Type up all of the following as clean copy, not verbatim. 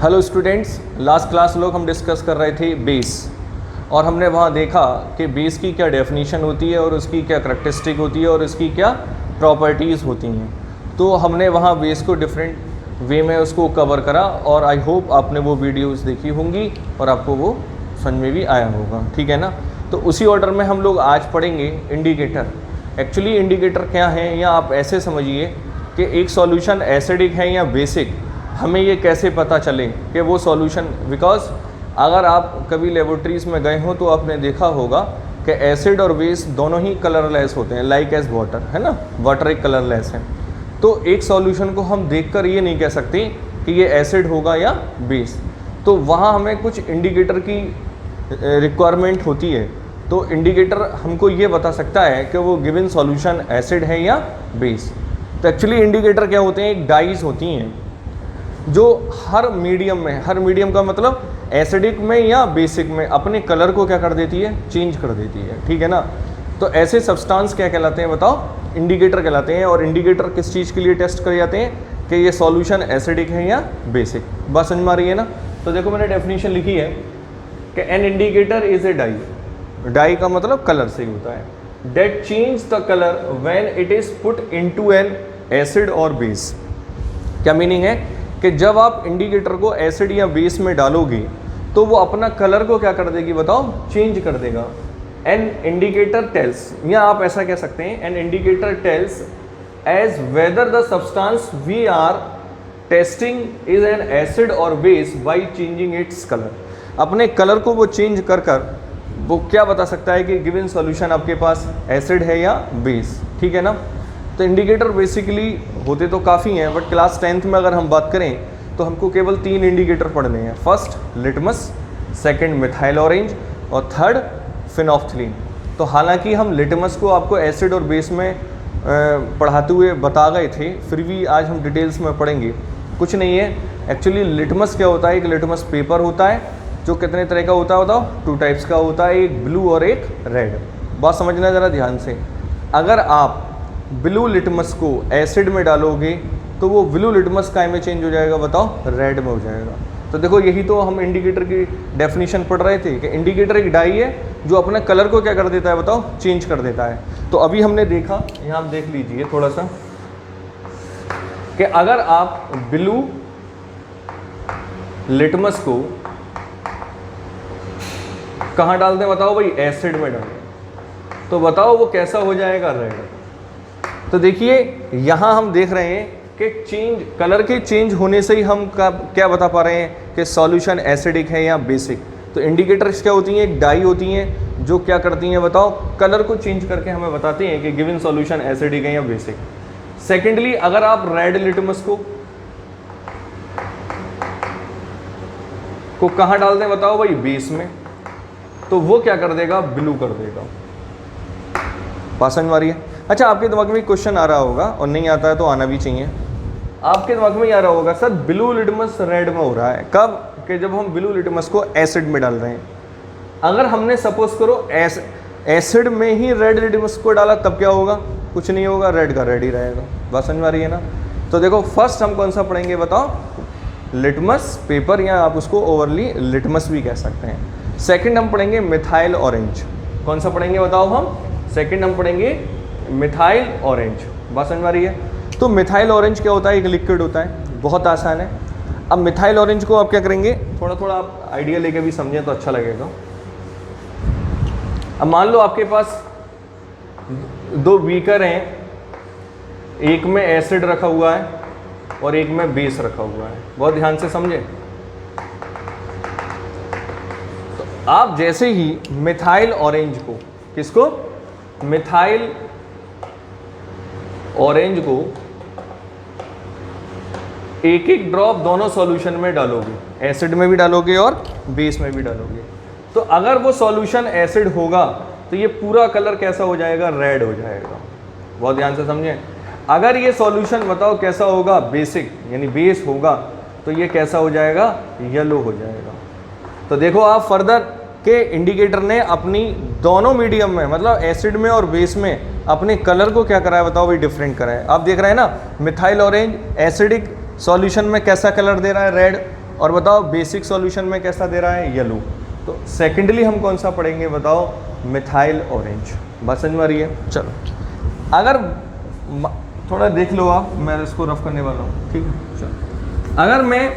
Hello students, last class लोग हम discuss कर रहे थे बेस, और हमने वहाँ देखा कि बेस की क्या डेफिनेशन होती है और उसकी क्या करैक्टरिस्टिक होती है और उसकी क्या प्रॉपर्टीज़ होती हैं। तो हमने वहाँ बेस को डिफरेंट वे में उसको कवर करा और आई होप आपने वो वीडियोस देखी होंगी और आपको वो समझ में भी आया होगा, ठीक है ना। तो उसी ऑर्डर में हम लोग आज पढ़ेंगे इंडिकेटर। एक्चुअली इंडिकेटर क्या है, या आप ऐसे समझिए कि एक सॉल्यूशन एसिडिक है या बेसिक, हमें ये कैसे पता चले कि वो सॉल्यूशन, बिकॉज अगर आप कभी लेबोरेटरीज़ में गए हो तो आपने देखा होगा कि एसिड और बेस दोनों ही कलरलेस होते हैं, लाइक एज वाटर, है ना। वाटर एक कलरलेस है, तो एक सॉल्यूशन को हम देखकर ये नहीं कह सकते कि ये एसिड होगा या बेस। तो वहाँ हमें कुछ इंडिकेटर की रिक्वायरमेंट होती है। तो इंडिकेटर हमको ये बता सकता है कि वो गिवन सॉल्यूशन एसिड है या बेस। तो एक्चुअली इंडिकेटर क्या होते हैं, एक डाइज होती हैं जो हर मीडियम में, हर मीडियम का मतलब एसिडिक में या बेसिक में, अपने कलर को क्या कर देती है, चेंज कर देती है, ठीक है ना। तो ऐसे सब्सटेंस क्या कहलाते हैं बताओ, इंडिकेटर कहलाते हैं। और इंडिकेटर किस चीज़ के लिए टेस्ट करे जाते हैं कि ये सॉल्यूशन एसिडिक है या बेसिक। बात समझ में आ रही है ना। तो देखो मैंने डेफिनेशन लिखी है कि an indicator is a dye. Dye का मतलब कलर से ही होता है, that change the colour when it is put into an acid और बेस। क्या मीनिंग है कि जब आप इंडिकेटर को एसिड या बेस में डालोगे तो वो अपना कलर को क्या कर देगी बताओ, चेंज कर देगा। एन इंडिकेटर टेल्स, या आप ऐसा कह सकते हैं, an indicator tells as whether the substance we are testing is an acid और base by changing its colour. अपने कलर को वो चेंज कर कर वो क्या बता सकता है कि गिवन सॉल्यूशन आपके पास एसिड है या बेस, ठीक है ना। तो इंडिकेटर बेसिकली होते तो काफ़ी हैं, बट क्लास 10th में अगर हम बात करें तो हमको केवल 3 इंडिकेटर पढ़ने हैं। First litmus, second methyl orange और थर्ड फिनोफ्थलीन। तो हालांकि हम लिटमस को आपको एसिड और बेस में पढ़ाते हुए बता गए थे, फिर भी आज हम डिटेल्स में पढ़ेंगे। कुछ नहीं है, एक्चुअली लिटमस क्या होता है, एक लिटमस पेपर होता है जो कितने तरह का होता है बताओ, 2 टाइप्स का होता है, एक ब्लू और एक रेड। बात समझना ज़रा ध्यान से। अगर आप ब्लू लिटमस को एसिड में डालोगे तो वो ब्लू लिटमस काय में चेंज हो जाएगा बताओ, रेड में हो जाएगा। तो देखो यही तो हम इंडिकेटर की डेफिनेशन पढ़ रहे थे कि इंडिकेटर एक डाई है जो अपने कलर को क्या कर देता है बताओ, चेंज कर देता है। तो अभी हमने देखा, यहाँ आप देख लीजिए थोड़ा सा, कि अगर आप ब्लू लिटमस को कहाँ डालते हैं बताओ भाई, एसिड में डालें, तो बताओ वो कैसा हो जाएगा, रेड। तो देखिए यहाँ हम देख रहे हैं कि चेंज, कलर के चेंज होने से ही हम क्या बता पा रहे हैं कि सॉल्यूशन एसिडिक है या बेसिक। तो इंडिकेटर्स क्या होती हैं, एक डाई होती हैं जो क्या करती हैं बताओ, कलर को चेंज करके हमें बताते हैं कि गिवन सॉल्यूशन एसिडिक है या बेसिक। सेकेंडली, अगर आप रेड लिटमस को कहाँ डालते हैं बताओ भाई, बेस में, तो वो क्या कर देगा, ब्लू कर देगा। बात समझ में आ रही है। अच्छा, आपके दिमाग में क्वेश्चन आ रहा होगा, और नहीं आता है तो आना भी चाहिए। आपके दिमाग में आ रहा होगा सर ब्लू लिटमस रेड में हो रहा है कब, कि जब हम ब्लू लिटमस को एसिड में डाल रहे हैं। अगर हमने सपोज करो एसिड में ही रेड लिटमस को डाला तब क्या होगा, कुछ नहीं होगा, रेड का रेड ही रहेगा। बात समझ में आ रही है ना। तो देखो फर्स्ट हम कौन सा पढ़ेंगे बताओ, लिटमस पेपर, या आप उसको ओवरली लिटमस भी कह सकते हैं। सेकेंड हम पढ़ेंगे मिथाइल ऑरेंज। कौन सा पढ़ेंगे बताओ हम, सेकेंड हम पढ़ेंगे मिथाइल ऑरेंज। बात समझ में आ रही है। तो मिथाइल ऑरेंज क्या होता है, एक लिक्विड होता है, बहुत आसान है। अब मिथाइल ऑरेंज को आप क्या करेंगे, थोड़ा थोड़ा आप आइडिया लेके भी समझें तो अच्छा लगेगा। अब मान लो आपके पास 2 बीकर हैं, एक में एसिड रखा हुआ है और एक में बेस रखा हुआ है। बहुत ध्यान से समझें। तो आप जैसे ही मिथाइल ऑरेंज को, किसको, मिथाइल ऑरेंज को एक एक ड्रॉप दोनों सॉल्यूशन में डालोगे, एसिड में भी डालोगे और बेस में भी डालोगे, तो अगर वो सॉल्यूशन एसिड होगा तो ये पूरा कलर कैसा हो जाएगा, रेड हो जाएगा। बहुत ध्यान से समझें। अगर ये सॉल्यूशन बताओ कैसा होगा, बेसिक यानी बेस होगा, तो ये कैसा हो जाएगा, येलो हो जाएगा। तो देखो आप फर्दर के इंडिकेटर ने अपनी दोनों मीडियम में, मतलब एसिड में और बेस में, अपने कलर को क्या करा है बताओ भाई, डिफरेंट करा है। आप देख रहे हैं ना, मिथाइल ऑरेंज एसिडिक सॉल्यूशन में कैसा कलर दे रहा है, रेड, और बताओ बेसिक सॉल्यूशन में कैसा दे रहा है, येलो। तो सेकेंडली हम कौन सा पढ़ेंगे बताओ, मिथाइल ऑरेंज। बात समझ में आ रही है? चलो अगर थोड़ा देख लो आप, मैं इसको रफ करने वाला हूँ, ठीक है। चलो अगर मैं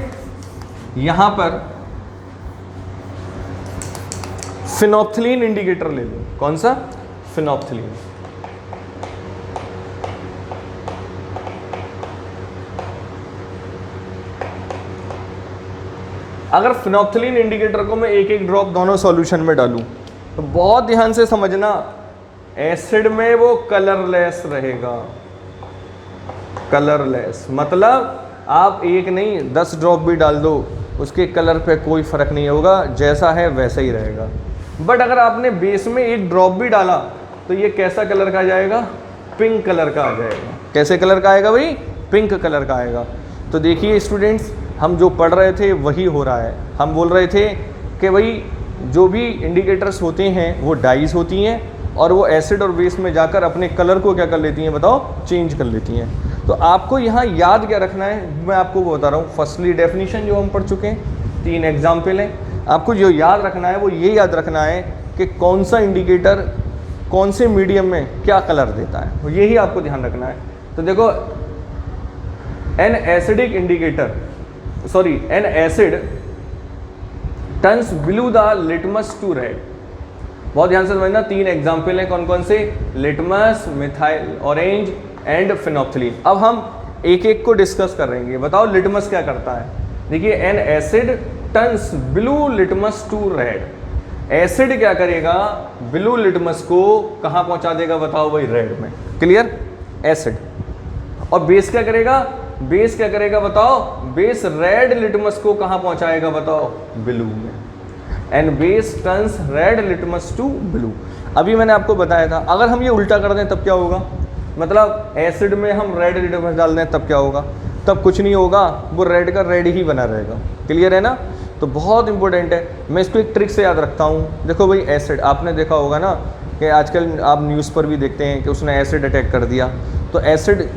यहाँ पर फिनोप्थिलीन इंडिकेटर ले लूँ, कौन सा, फिनोप्थिलीन। अगर फिनोप्थिलीन इंडिकेटर को मैं एक एक ड्रॉप दोनों सॉल्यूशन में डालूं तो बहुत ध्यान से समझना, एसिड में वो कलरलेस रहेगा। कलरलेस मतलब आप एक नहीं 10 ड्रॉप भी डाल दो, उसके कलर पे कोई फर्क नहीं होगा, जैसा है वैसा ही रहेगा। बट अगर आपने बेस में एक ड्रॉप भी डाला तो ये कैसा कलर का आ जाएगा, पिंक कलर का आ जाएगा। कैसे कलर का आएगा भाई, पिंक कलर का आएगा। तो देखिए स्टूडेंट्स, हम जो पढ़ रहे थे वही हो रहा है। हम बोल रहे थे कि भाई जो भी इंडिकेटर्स होते हैं वो डाइज होती हैं और वो एसिड और बेस में जाकर अपने कलर को क्या कर लेती हैं बताओ, चेंज कर लेती हैं। तो आपको यहाँ याद क्या रखना है, मैं आपको बता रहा हूँ। फर्स्टली डेफिनेशन जो हम पढ़ चुके हैं, 3 एग्जाम्पल हैं। आपको जो याद रखना है वो ये याद रखना है कि कौन सा इंडिकेटर कौन से मीडियम में क्या कलर देता है, तो यही आपको ध्यान रखना है। तो देखो an acidic indicator, sorry an acid turns blue the litmus to red. बहुत ध्यान से समझना, 3 एग्जाम्पल हैं, कौन कौन से, litmus, methyl orange and phenolphthalein. अब हम एक एक को डिस्कस करेंगे। बताओ लिटमस क्या करता है। देखिए an acid turns blue litmus to red. Acid क्या करेगा, ब्लू लिटमस को कहाँ पहुंचा देगा बताओ भाई, रेड में। Clear, acid. और बेस क्या करेगा, बेस क्या करेगा बताओ, बेस रेड लिटमस को कहाँ पहुंचाएगा बताओ, ब्लू में। And base turns red litmus to blue. अभी मैंने आपको बताया था, अगर हम ये उल्टा कर दें तब क्या होगा, मतलब एसिड में हम रेड लिटमस डाल दें तब क्या होगा, तब कुछ नहीं होगा, वो रेड का रेड ही बना रहेगा। क्लियर है ना? तो बहुत इंपॉर्टेंट है, मैं इसको एक ट्रिक से याद रखता हूँ। देखो भाई एसिड, आपने देखा होगा ना कि आजकल आप न्यूज़ पर भी देखते हैं कि उसने एसिड अटैक कर दिया। तो एसिड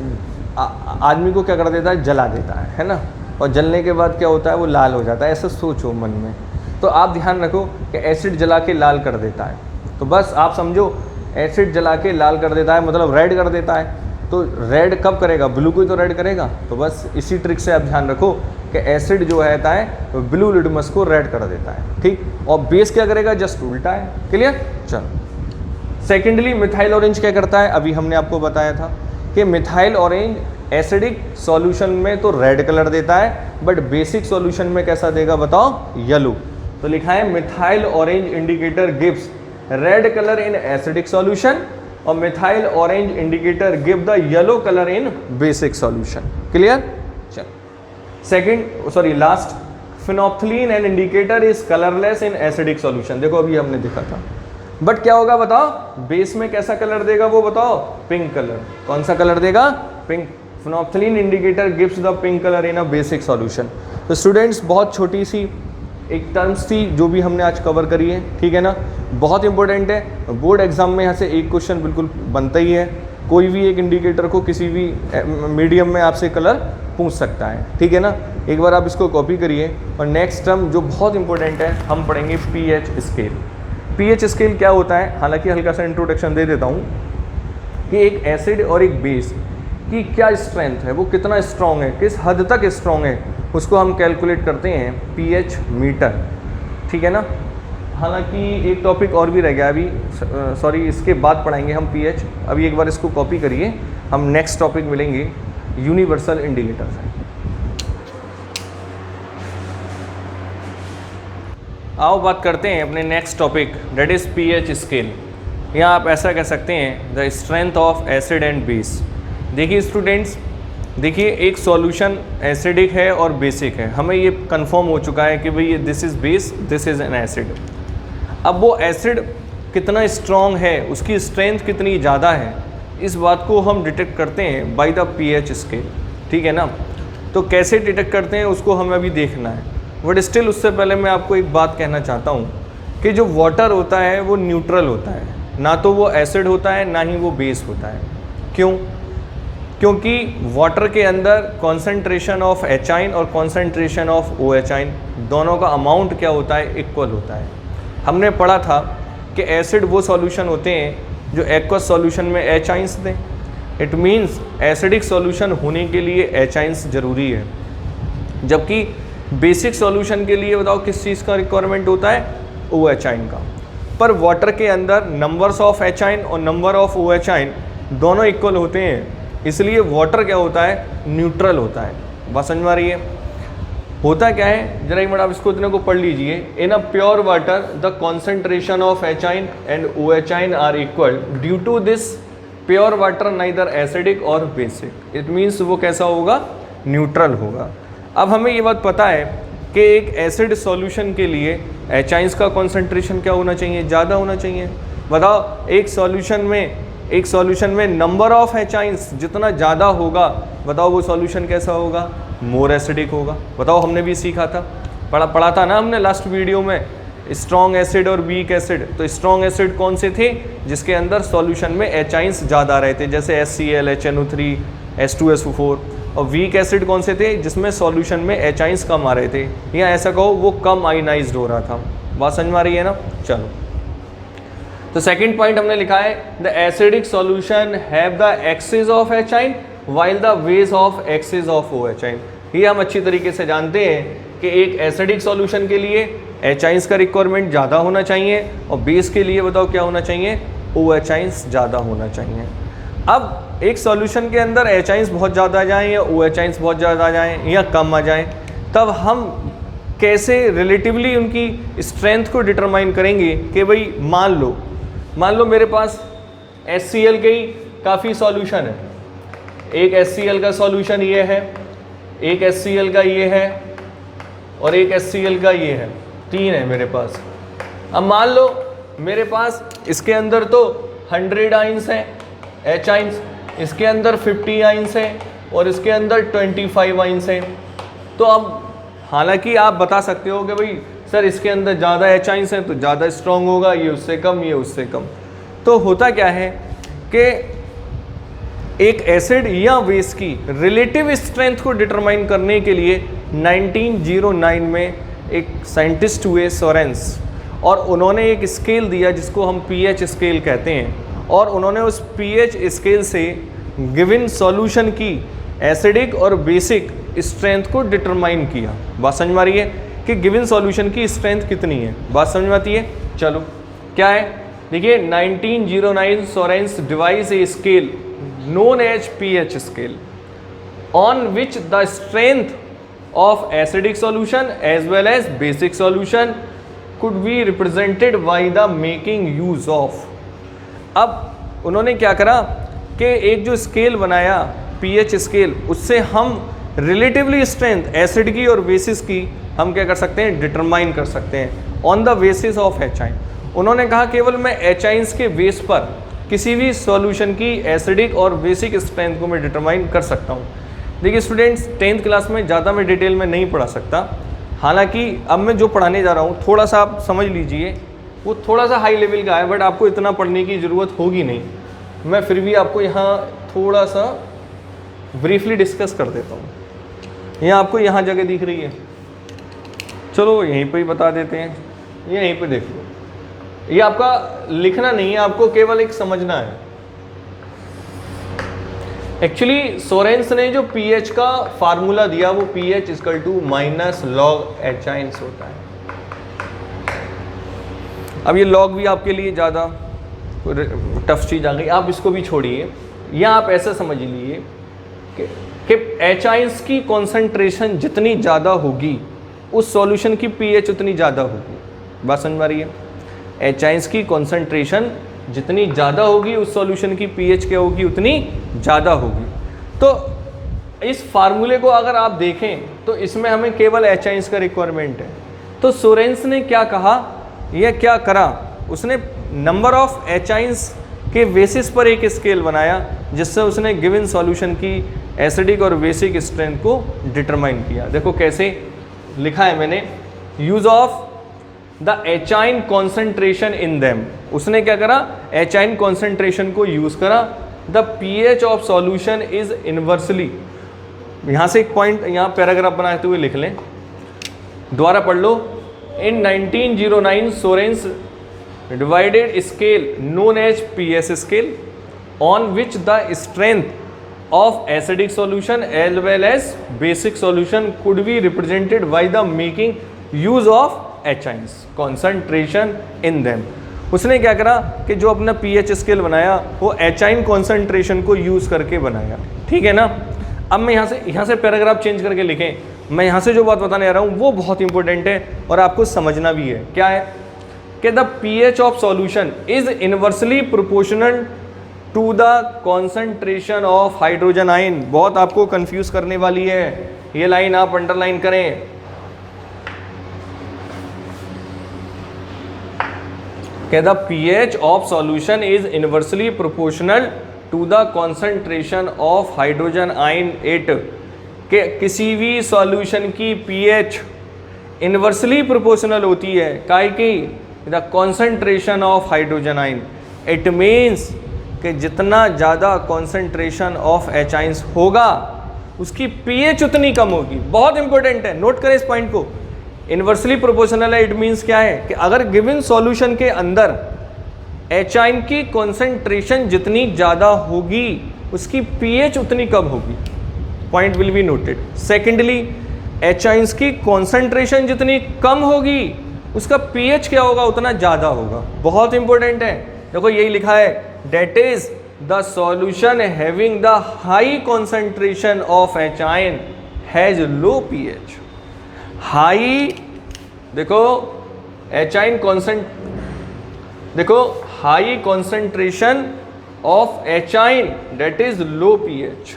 आदमी को क्या कर देता है, जला देता है ना। और जलने के बाद क्या होता है, वो लाल हो जाता है। ऐसा सोचो मन में। तो आप ध्यान रखो कि एसिड जला के लाल कर देता है। तो बस आप समझो, एसिड जला के लाल कर देता है मतलब रेड कर देता है। तो रेड कब करेगा, ब्लू को ही तो रेड करेगा। तो बस इसी ट्रिक से आप ध्यान रखो कि एसिड जो रहता है ब्लू लिटमस को रेड कर देता है, ठीक। और बेस क्या करेगा, जस्ट उल्टा है। क्लियर? चलो सेकेंडली मिथाइल ऑरेंज क्या करता है, अभी हमने आपको बताया था कि मिथाइल ऑरेंज एसिडिक सॉल्यूशन में तो रेड कलर देता है, बट बेसिक सॉल्यूशन में कैसा देगा बताओ, येलो। तो लिखा है methyl orange indicator gives red colour in acidic solution और methyl orange indicator give the yellow colour in basic solution. Clear? चलो second, sorry last, phenolphthalein and indicator is colourless in acidic solution. देखो अभी हमने देखा था, but क्या होगा बताओ, बेस में कैसा कलर देगा वो बताओ, पिंक कलर। कौन सा कलर देगा, pink. Phenolphthalein indicator gives the pink colour in a basic solution. तो स्टूडेंट्स बहुत छोटी सी एक टर्म्स थी जो भी हमने आज कवर करी है, ठीक है ना। बहुत इंपॉर्टेंट है, बोर्ड एग्जाम में यहाँ से एक क्वेश्चन बिल्कुल बनता ही है। कोई भी एक इंडिकेटर को किसी भी मीडियम में आपसे कलर पूछ सकता है, ठीक है ना। एक बार आप इसको कॉपी करिए। और नेक्स्ट टर्म जो बहुत इंपॉर्टेंट है, हम पढ़ेंगे पीएच स्केल। पीएच स्केल क्या होता है, हालांकि हल्का सा इंट्रोडक्शन दे देता हूँ कि एक एसिड और एक बेस की क्या स्ट्रेंथ है, वो कितना स्ट्रॉन्ग है, किस हद तक स्ट्रॉन्ग है, उसको हम कैलकुलेट करते हैं पीएच मीटर, ठीक है ना। हालांकि एक टॉपिक और भी रह गया अभी, सॉरी इसके बाद पढ़ाएंगे हम पीएच। अभी एक बार इसको कॉपी करिए, हम नेक्स्ट टॉपिक मिलेंगे यूनिवर्सल इंडिकेटर से। आओ बात करते हैं अपने next topic, that is pH scale. यहाँ आप ऐसा कह सकते हैं the strength of acid and base. देखिए स्टूडेंट्स, देखिए एक सॉल्यूशन एसिडिक है और बेसिक है, हमें ये कंफर्म हो चुका है कि भाई this is base, this is an acid. अब वो एसिड कितना स्ट्रॉन्ग है, उसकी स्ट्रेंथ कितनी ज़्यादा है, इस बात को हम डिटेक्ट करते हैं बाय द पीएच स्केल, ठीक है ना। तो कैसे डिटेक्ट करते हैं उसको हमें अभी देखना है, बट स्टिल उससे पहले मैं आपको एक बात कहना चाहता हूँ कि जो वाटर होता है वो न्यूट्रल होता है, ना तो वो एसिड होता है ना ही वो बेस होता है। क्यों? क्योंकि वाटर के अंदर कॉन्सेंट्रेशन ऑफ एचाइन और कॉन्सेंट्रेशन ऑफ ओ एचाइन दोनों का अमाउंट क्या होता है, इक्वल होता है। हमने पढ़ा था कि एसिड वो सॉल्यूशन होते हैं जो एक्वस सॉल्यूशन में एचाइंस दें। इट मीन्स एसिडिक सॉल्यूशन होने के लिए एचाइंस ज़रूरी है, जबकि बेसिक सॉल्यूशन के लिए बताओ किस चीज़ का रिक्वायरमेंट होता है, ओ एचाइन का। पर वाटर के अंदर नंबर्स ऑफ एचाइन और नंबर ऑफ ओ एचाइन दोनों इक्वल होते हैं, इसलिए वाटर क्या होता है, न्यूट्रल होता है। बात समझ में आ रही है? होता क्या है, जरा एक मिनट आप इसको इतने को पढ़ लीजिए। In a pure water the concentration of H ion and O H ion are equal, due to this pure water neither acidic और बेसिक। इट मीन्स वो कैसा होगा, न्यूट्रल होगा। अब हमें ये बात पता है कि एक एसिड सॉल्यूशन के लिए एचाइंस का कॉन्सेंट्रेशन क्या होना चाहिए, ज़्यादा होना चाहिए। बताओ एक सॉल्यूशन में नंबर ऑफ एचाइंस जितना ज़्यादा होगा, बताओ वो सॉल्यूशन कैसा होगा, मोर एसिडिक होगा। बताओ, हमने भी सीखा था, पढ़ा था ना हमने लास्ट वीडियो में, स्ट्रॉन्ग एसिड और वीक एसिड। तो स्ट्रॉन्ग एसिड कौन से थे, जिसके अंदर सॉल्यूशन में एचाइंस ज़्यादा रहे थे, जैसे HCl, HNO3, H2SO4। और वीक एसिड कौन से थे, जिसमें सॉल्यूशन में एचाइंस कम आ रहे थे, या ऐसा कहो वो कम आयनाइज्ड हो रहा था। बात समझ में आ रही है ना? चलो, तो सेकंड पॉइंट हमने लिखा है the acidic solution have the excess of H ion while the base of excess of O H ion. ये हम अच्छी तरीके से जानते हैं कि एक एसिडिक सॉल्यूशन के लिए एचाइंस का रिक्वायरमेंट ज़्यादा होना चाहिए और बेस के लिए बताओ क्या होना चाहिए, ओ एचाइंस ज़्यादा होना चाहिए। अब एक सॉल्यूशन के अंदर एचाइंस बहुत ज़्यादा आ जाएँ या ओ एचाइंस बहुत ज़्यादा आ जाएँ या कम आ जाएँ, तब हम कैसे रिलेटिवली उनकी स्ट्रेंथ को डिटरमाइन करेंगे कि भाई मान लो मेरे पास HCl के ही काफ़ी सॉल्यूशन है। एक HCl का सॉल्यूशन ये है, एक HCl का ये है और एक HCl का ये है, 3 है मेरे पास। अब मान लो मेरे पास इसके अंदर तो 100 आइंस हैं एच आइंस, इसके अंदर 50 आइंस हैं और इसके अंदर 25 आइंस हैं। तो अब हालांकि आप बता सकते हो कि भाई सर इसके अंदर ज़्यादा एच आइंस हैं तो ज़्यादा स्ट्रॉन्ग होगा, ये उससे कम, ये उससे कम। तो होता क्या है कि एक एसिड या बेस की रिलेटिव स्ट्रेंथ को डिटरमाइन करने के लिए 1909 में एक साइंटिस्ट हुए सोरेंस, और उन्होंने एक स्केल दिया जिसको हम pH स्केल कहते हैं, और उन्होंने उस pH स्केल से गिवन सॉल्यूशन की एसिडिक और बेसिक स्ट्रेंथ को डिटरमाइन किया। बात समझ में आ रही है कि गिवन सॉल्यूशन की स्ट्रेंथ कितनी है? बात समझ में आती है? चलो, क्या है, देखिए 1909 Sorensen devised a scale known as pH scale on which the strength of acidic solution as well as basic solution could be represented by the making use of। अब उन्होंने क्या करा कि एक जो स्केल बनाया pH स्केल, उससे हम रिलेटिवली स्ट्रेंथ एसिड की और बेसिस की हम क्या कर सकते हैं, डिटरमाइन कर सकते हैं ऑन द बेसिस ऑफ एचाइन। उन्होंने कहा केवल मैं एचाइंस के बेस पर किसी भी सॉल्यूशन की एसिडिक और बेसिक स्ट्रेंथ को मैं डिटरमाइन कर सकता हूँ। देखिए स्टूडेंट्स, 10th क्लास में ज़्यादा मैं डिटेल में नहीं पढ़ा सकता, हालांकि अब मैं जो पढ़ाने जा रहा हूँ थोड़ा सा आप समझ लीजिए, वो थोड़ा सा हाई लेवल का है, बट आपको इतना पढ़ने की ज़रूरत होगी नहीं। मैं फिर भी आपको यहाँ थोड़ा सा ब्रीफली डिस्कस कर देता हूँ। यहाँ आपको यहाँ जगह दिख रही है, चलो यहीं पे ही बता देते हैं, यहीं पे देख लो। ये आपका लिखना नहीं है, आपको केवल एक समझना है। एक्चुअली सोरेंस ने जो pH का फार्मूला दिया वो pH = log एचाइंस होता है। अब ये लॉग भी आपके लिए ज़्यादा टफ चीज़ आ गई, आप इसको भी छोड़िए। या आप ऐसा समझ लीजिए कि एचाइंस की कॉन्सेंट्रेशन जितनी ज़्यादा होगी उस सॉल्यूशन की pH उतनी ज़्यादा होगी। बात समझ में आ रही है? एचाइंस की कॉन्सेंट्रेशन जितनी ज़्यादा होगी उस सॉल्यूशन की pH क्या होगी, उतनी ज़्यादा होगी। तो इस फार्मूले को अगर आप देखें तो इसमें हमें केवल एचाइंस का रिक्वायरमेंट है। तो सोरेंस ने क्या कहा या क्या करा, उसने नंबर ऑफ एचाइंस के बेसिस पर एक स्केल बनाया जिससे उसने गिवन सॉल्यूशन की एसिडिक और बेसिक स्ट्रेंथ को डिटरमाइन किया। देखो कैसे लिखा है मैंने, use of the H ion concentration in them. उसने क्या करा, एचाइन कॉन्सेंट्रेशन को यूज़ करा the pH of solution is inversely, यहाँ से एक पॉइंट यहाँ पैराग्राफ बनाते हुए लिख लें, दोबारा पढ़ लो। In 1909 Sorensen divided scale known as pH scale on which the strength of acidic solution as well as basic solution could be represented by the making use of H-ions concentration in them। उसने क्या करा कि जो अपना pH scale बनाया वो H-ion concentration को use करके बनाया, ठीक है ना। अब मैं यहाँ से पैराग्राफ चेंज करके लिखें, मैं यहाँ से जो बात बताने आ रहा हूँ वो बहुत इंपॉर्टेंट है और आपको समझना भी है। क्या है कि the pH of solution is inversely proportional to the concentration of hydrogen ion. बहुत आपको कंफ्यूज करने वाली है, ये लाइन आप अंडरलाइन करें। कि the pH of solution is inversely proportional to the concentration of hydrogen ion at, कि किसी भी सॉल्यूशन की pH इनवर्सली प्रोपोर्शनल होती है काहे की the concentration of hydrogen ion. It means कि जितना ज़्यादा कॉन्सेंट्रेशन ऑफ H आइंस होगा उसकी pH उतनी कम होगी। बहुत इंपॉर्टेंट है, नोट करें इस पॉइंट को। इनवर्सली प्रोपोर्शनल है, इट मीन्स क्या है कि अगर गिवन सॉल्यूशन के अंदर H आइन की कॉन्सेंट्रेशन जितनी ज़्यादा होगी उसकी pH उतनी कम होगी। Point will be noted. Secondly, H ions की कॉन्सेंट्रेशन जितनी कम होगी उसका pH क्या होगा, उतना ज़्यादा होगा। बहुत इंपॉर्टेंट है, देखो यही लिखा है, that is the solution having the high concentration of H ion has low pH। high देखो H ion देखो high concentration of H ion that is low pH,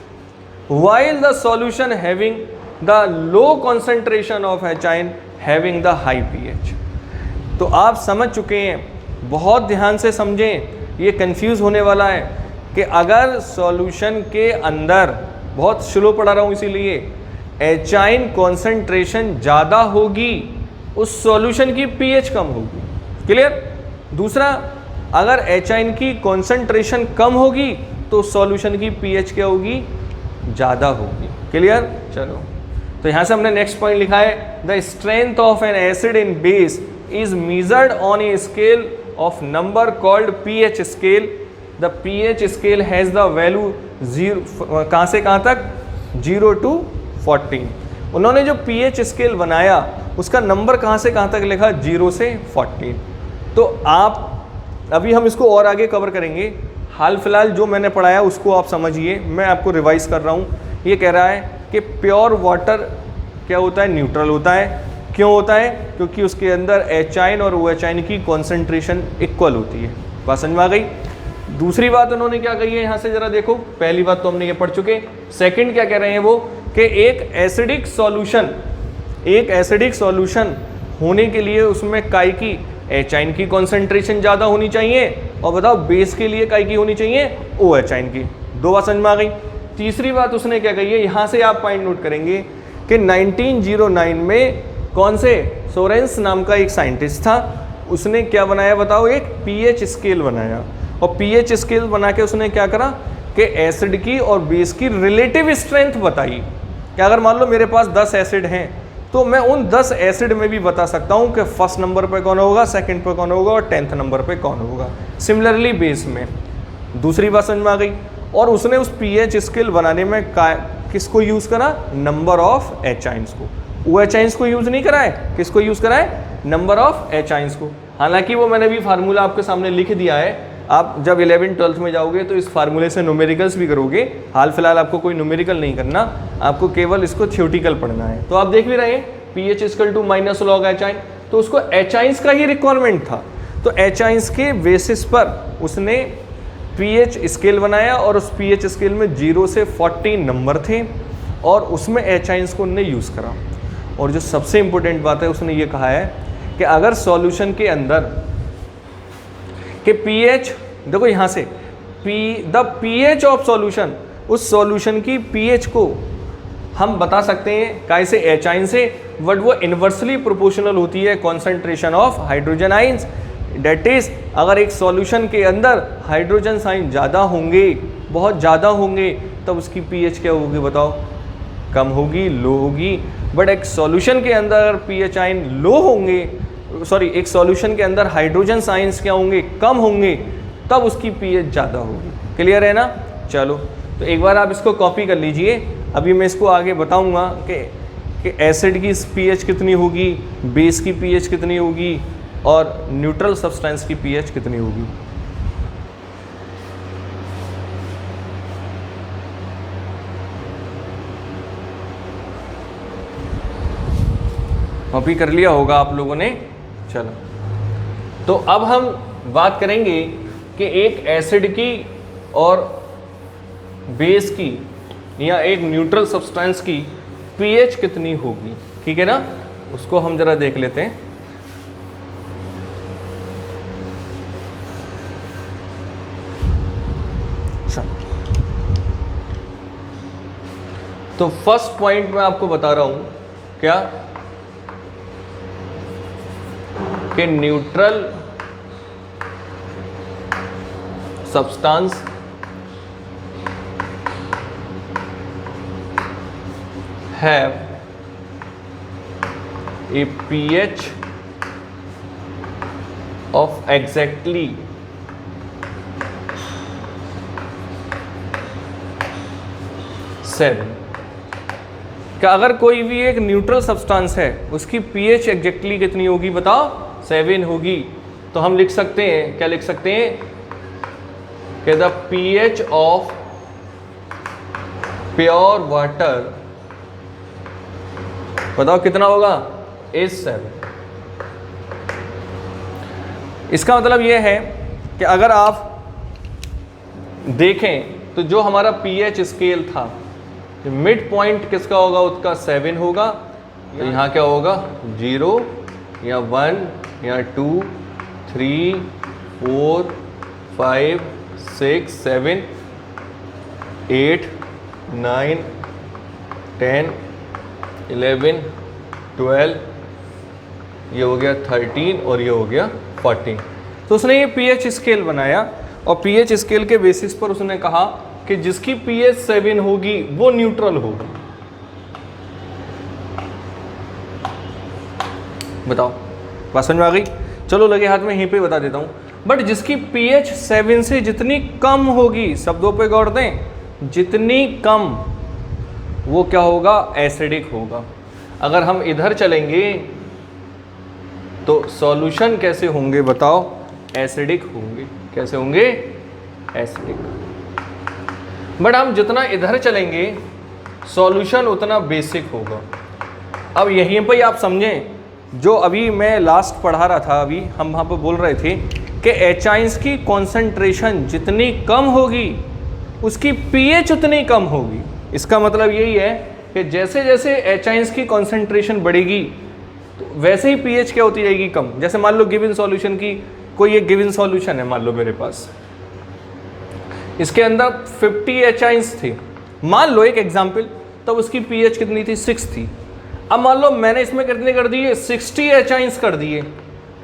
while the solution having the low concentration of H ion having the high pH। तो आप समझ चुके हैं, बहुत ध्यान से समझें, ये कंफ्यूज होने वाला है कि अगर सॉल्यूशन के अंदर, बहुत स्लो पढ़ा रहा हूँ इसीलिए, H आइन कॉन्सेंट्रेशन ज़्यादा होगी उस सॉल्यूशन की pH कम होगी। क्लियर। दूसरा, अगर H आइन की कॉन्सेंट्रेशन कम होगी तो सॉल्यूशन की pH क्या होगी, ज़्यादा होगी। क्लियर। चलो, तो यहाँ से हमने नेक्स्ट पॉइंट लिखा है, the strength of N acid in base is measured on a scale of number called pH scale। the pH scale has the value 0 कहाँ से कहाँ तक, 0 to 14। उन्होंने जो pH स्केल बनाया उसका नंबर कहाँ से कहाँ तक लिखा, 0 से 14। तो आप अभी हम इसको और आगे कवर करेंगे, हाल फिलहाल जो मैंने पढ़ाया उसको आप समझिए, मैं आपको रिवाइज कर रहा हूँ। ये कह रहा है कि प्योर वाटर क्या होता है, न्यूट्रल होता है। क्यों होता है, क्योंकि उसके अंदर H आइन और OH आइन की कॉन्सेंट्रेशन इक्वल होती है। बात समझ में आ गई। दूसरी बात उन्होंने क्या कही है, यहाँ से जरा देखो, पहली बात तो हमने ये पढ़ चुके। सेकंड क्या कह रहे हैं वो, कि एक एसिडिक सॉल्यूशन होने के लिए उसमें काय की H आइन की कॉन्सेंट्रेशन ज़्यादा होनी चाहिए, और बताओ बेस के लिए काय की होनी चाहिए, OH आइन की। दो बात समझ में आ गई। तीसरी बात उसने क्या कही है, यहाँ से आप पॉइंट नोट करेंगे कि 1909 में कौन से, सोरेंस नाम का एक साइंटिस्ट था, उसने क्या बनाया बताओ, एक pH स्केल बनाया। और pH स्केल बना के उसने क्या करा कि एसिड की और बेस की रिलेटिव स्ट्रेंथ बताई कि अगर मान लो मेरे पास 10 एसिड हैं तो मैं उन 10 एसिड में भी बता सकता हूँ कि फर्स्ट नंबर पे कौन होगा, सेकंड पे कौन होगा और 10th नंबर पे कौन होगा। सिमिलरली बेस में। दूसरी बात समझ में आ गई। और उसने उस pH स्केल बनाने में किसको यूज़ करा, नंबर ऑफ H आइंस को। OH आइंस को यूज़ नहीं करा है, किसको यूज़ करा है, नंबर ऑफ H आइंस को। हालांकि वो मैंने भी फार्मूला आपके सामने लिख दिया है, आप जब 11th-12th में जाओगे तो इस फार्मूले से न्यूमेरिकल्स भी करोगे। हाल फिलहाल आपको कोई न्यूमेरिकल नहीं करना, आपको केवल इसको थ्योरेटिकल पढ़ना है। तो आप देख भी रहे हैं pH equal to minus log H ion, तो उसको H आइंस का ही रिक्वायरमेंट था। तो H आइंस के बेसिस पर उसने pH स्केल बनाया और उस pH स्केल में 0 से 14 नंबर थे और उसमें H आइंस को उन्होंने यूज़ करा। और जो सबसे इंपॉर्टेंट बात है, उसने ये कहा है कि अगर सॉल्यूशन के अंदर कि pH, देखो यहाँ से द pH ऑफ सॉल्यूशन, उस सॉल्यूशन की pH को हम बता सकते हैं कैसे, H आइन से, बट वो इन्वर्सली प्रोपोर्शनल होती है concentration of hydrogen ions. That is, अगर एक सॉल्यूशन के अंदर हाइड्रोजन आइन ज़्यादा होंगे बहुत ज़्यादा होंगे तब उसकी पीएच क्या होगी बताओ, कम होगी, लो होगी। बट एक सॉल्यूशन के अंदर अगर पीएच आयन लो होंगे, सॉरी एक सॉल्यूशन के अंदर हाइड्रोजन आयंस क्या होंगे, कम होंगे, तब उसकी पीएच ज़्यादा होगी। क्लियर है ना? चलो तो एक बार आप इसको कॉपी कर लीजिए। अभी मैं इसको आगे बताऊंगा कि एसिड की पीएच कितनी होगी, बेस की पीएच कितनी होगी और न्यूट्रल सब्सटेंस की पीएच कितनी होगी। कॉपी कर लिया होगा आप लोगों ने। चलो तो अब हम बात करेंगे कि एक एसिड की और बेस की या एक न्यूट्रल सब्सटेंस की पीएच कितनी होगी। ठीक है ना? उसको हम जरा देख लेते हैं। तो फर्स्ट पॉइंट मैं आपको बता रहा हूं क्या, कि neutral substance have a pH of exactly 7। क्या अगर कोई भी एक न्यूट्रल सब्सटेंस है उसकी पीएच एग्जैक्टली कितनी होगी बताओ, 7 होगी। तो हम लिख सकते हैं, क्या लिख सकते हैं कि the pH of pure water बताओ कितना होगा, इज 7। इसका मतलब यह है कि अगर आप देखें तो जो हमारा pH स्केल था, मिड पॉइंट किसका होगा, उसका 7 होगा। तो यहाँ क्या होगा, 0 या 1 या 2 3 4 5 6 7 8 9 10 11 12, ये हो गया 13 और ये हो गया 14। तो उसने ये पीएच स्केल बनाया और पीएच स्केल के बेसिस पर उसने कहा कि जिसकी पीएच 7 होगी वो न्यूट्रल होगी। बताओ बात समझ में आ गई? चलो लगे हाथ में यहीं पे बता देता हूं। बट जिसकी पीएच 7 से जितनी कम होगी, शब्दों पे गौर दें, जितनी कम, वो क्या होगा, एसिडिक होगा। अगर हम इधर चलेंगे तो सॉल्यूशन कैसे होंगे बताओ, एसिडिक होंगे। कैसे होंगे, एसिडिक। बट हम जितना इधर चलेंगे सॉल्यूशन उतना बेसिक होगा। अब यहीं पर आप समझें, जो अभी मैं लास्ट पढ़ा रहा था, अभी हम वहाँ पर बोल रहे थे कि एच आयंस की कॉन्सेंट्रेशन जितनी कम होगी उसकी पीएच उतनी कम होगी। इसका मतलब यही है कि जैसे जैसे एच आयंस की कॉन्सेंट्रेशन बढ़ेगी तो वैसे ही पीएच क्या होती जाएगी, कम। जैसे मान लो गिवन सॉल्यूशन की कोई एक गिवन सॉल्यूशन है, मान लो मेरे पास इसके अंदर 50 एच आयंस थे, मान लो एक एग्जाम्पल, तब उसकी पीएच कितनी थी, 6 थी। अब मान लो मैंने इसमें कितने कर दिए, 60 एच आयंस कर दिए,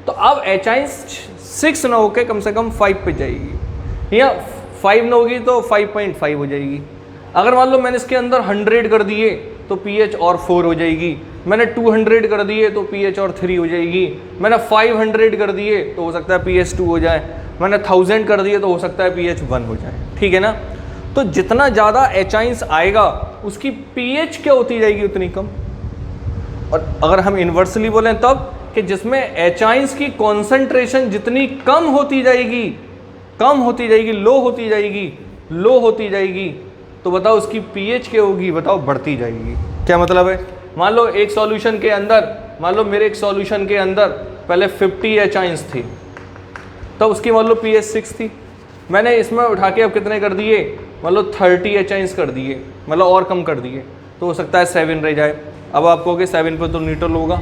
तो अब एच आयंस 6 ना होकर कम से कम 5 पे जाएगी, या 5 ना होगी तो 5.5 हो जाएगी। अगर मान लो मैंने इसके अंदर 100 कर दिए तो पीएच और 4 हो जाएगी। मैंने 200 कर दिए तो पीएच और 3 हो जाएगी। मैंने 500 कर दिए तो हो सकता है पीएच 2 हो जाए। मैंने 1000 कर दिए तो हो सकता है पीएच 1 हो जाए। ठीक है ना? तो जितना ज़्यादा एच आयंस आएगा उसकी पीएच क्या होती जाएगी, उतनी कम। और अगर हम इन्वर्सली बोलें तब, कि जिसमें एच आयंस की कॉन्सेंट्रेशन जितनी कम होती जाएगी, कम होती जाएगी, लो होती जाएगी, लो होती जाएगी, तो बताओ उसकी पीएच क्या होगी, बताओ बढ़ती जाएगी। क्या मतलब है? मान लो एक सॉल्यूशन के अंदर, मान लो मेरे एक सॉल्यूशन के अंदर पहले 50 एच आयंस थी, तो उसकी मान लो पीएच 6 थी। मैंने इसमें उठा के अब कितने कर दिए, मान लो 30 एच आयंस कर दिए, मतलब और कम कर दिए, तो हो सकता है 7 रह जाए। अब आप कहोगे 7 पर तो न्यूट्रल होगा।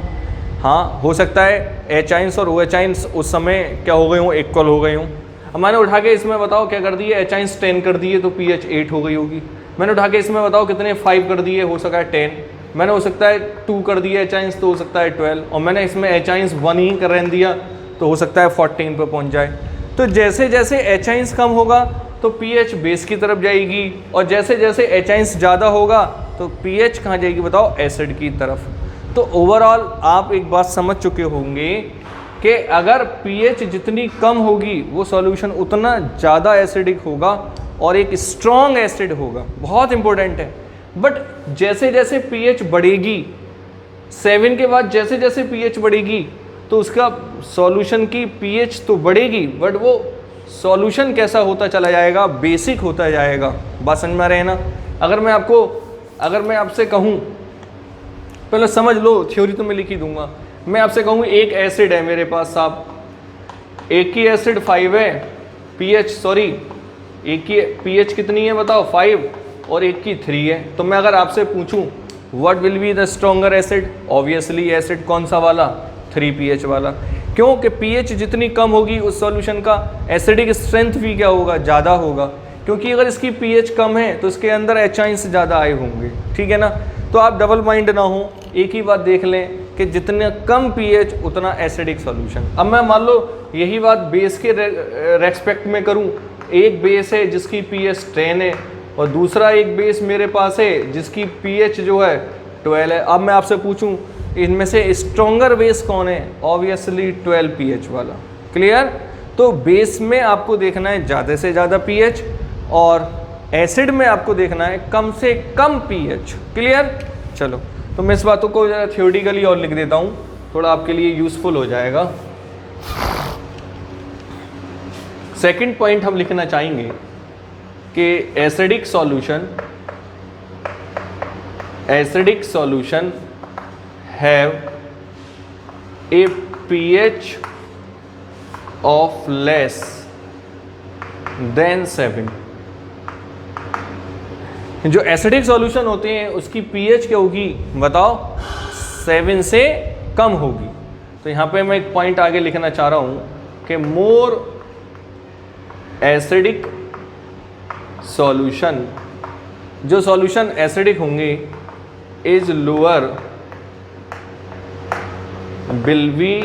हाँ, हो सकता है एच आयंस और ओ एच आयंस उस समय क्या हो गए हों, इक्वल हो गए हों। अब मैंने उठा के इसमें बताओ क्या कर दिए, एच आयंस 10 कर दिए तो पीएच 8 हो गई होगी। मैंने उठा के इसमें बताओ कितने 5 कर दिए, हो सकता है 10। मैंने हो सकता है 2 कर दिए एच आयंस तो हो सकता है 12। और मैंने इसमें एच आयंस 1 ही कर रहने दिया तो हो सकता है 14 पर पहुंच जाए। तो जैसे जैसे एच आयंस कम होगा तो पीएच बेस की तरफ जाएगी, और जैसे जैसे एचाइंस ज़्यादा होगा तो पीएच कहाँ जाएगी बताओ, एसिड की तरफ। तो ओवरऑल आप एक बात समझ चुके होंगे कि अगर पीएच जितनी कम होगी वो सॉल्यूशन उतना ज़्यादा एसिडिक होगा और एक स्ट्रॉन्ग एसिड होगा, बहुत इंपॉर्टेंट है। बट जैसे जैसे पीएच बढ़ेगी, 7 के बाद जैसे जैसे पीएच बढ़ेगी तो उसका सॉल्यूशन की पीएच तो बढ़ेगी, बट वो सॉल्यूशन कैसा होता चला जाएगा, बेसिक होता जाएगा। बात समझ में रहे ना। अगर मैं आपसे कहूँ, पहले समझ लो, थ्योरी तो मैं लिख ही दूंगा। मैं आपसे कहूँ एक एसिड है मेरे पास साहब, एक की एसिड 5 है, एक की पीएच कितनी है बताओ 5, और एक की 3 है। तो मैं अगर आपसे पूछूं what will be the stronger acid, obviously acid कौन सा वाला, 3 pH वाला। क्यों कि pH जितनी कम होगी उस सॉल्यूशन का एसिडिक स्ट्रेंथ भी क्या होगा, ज़्यादा होगा। क्योंकि अगर इसकी pH कम है तो इसके अंदर एचाइंस ज़्यादा आए होंगे, ठीक है ना। तो आप डबल माइंड ना हो, एक ही बात देख लें कि जितना कम pH उतना एसिडिक सॉल्यूशन। अब मैं मान लो यही बात बेस के रेस्पेक्ट में करूं, एक बेस है जिसकी pH 10 है और दूसरा एक बेस मेरे पास है जिसकी pH जो है 12 है। अब मैं आपसे पूछूं इनमें से स्ट्रॉन्गर बेस कौन है, ऑब्वियसली 12 pH वाला। क्लियर। तो बेस में आपको देखना है ज़्यादा से ज़्यादा pH और एसिड में आपको देखना है कम से कम pH। क्लियर। चलो तो मैं इस बातों को ज़रा थियोरेटिकली और लिख देता हूँ, थोड़ा आपके लिए यूज़फुल हो जाएगा। सेकंड पॉइंट हम लिखना चाहेंगे कि acidic solution have a pH of less than 7। जो एसिडिक सॉल्यूशन होते हैं उसकी pH क्या होगी बताओ, 7 से कम होगी। तो यहाँ पे मैं एक पॉइंट आगे लिखना चाह रहा हूँ कि मोर एसिडिक सॉल्यूशन, जो सॉल्यूशन एसिडिक होंगे इज लोअर विल बी,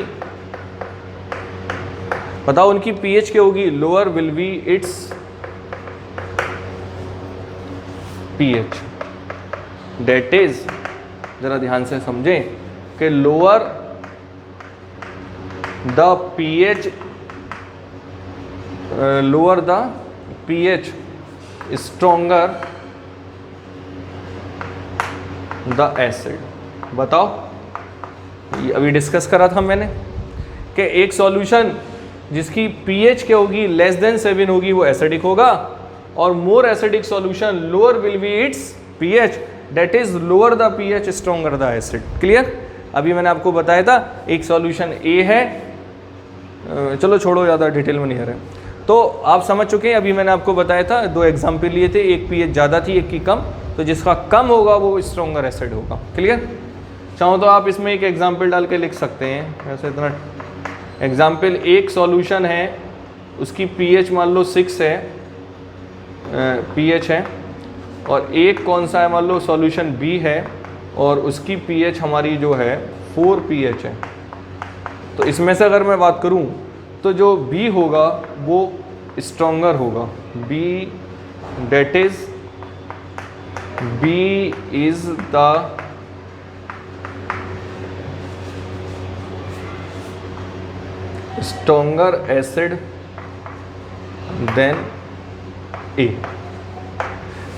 बताओ उनकी pH क्या होगी, lower will be its pH। That is, जरा ध्यान से समझें कि lower the pH stronger the acid. बताओ, ये अभी डिस्कस करा था मैंने कि एक सॉल्यूशन जिसकी pH क्या होगी, लेस देन 7 होगी, वो एसिडिक होगा, और more acidic solution lower will be its pH, that is lower the pH stronger the acid. Clear. अभी मैंने आपको बताया था एक सॉल्यूशन A है, चलो छोड़ो, ज़्यादा डिटेल में नहीं आ रहे, तो आप समझ चुके हैं। अभी मैंने आपको बताया था, 2 एग्जाम्पल लिए थे, एक pH ज़्यादा थी एक की कम, तो जिसका कम होगा वो स्ट्रॉन्गर एसिड होगा। क्लियर। चाहो तो आप इसमें एक एग्जाम्पल डाल के लिख सकते हैं, वैसे इतना एग्जाम्पल, एक सॉल्यूशन है उसकी pH मान लो 6 है, pH है, और एक कौन सा है मान लो सॉल्यूशन B है और उसकी pH हमारी जो है 4 pH है। तो इसमें से अगर मैं बात करूं तो जो B होगा वो स्ट्रॉन्गर होगा, B, that is B is the stronger acid than A।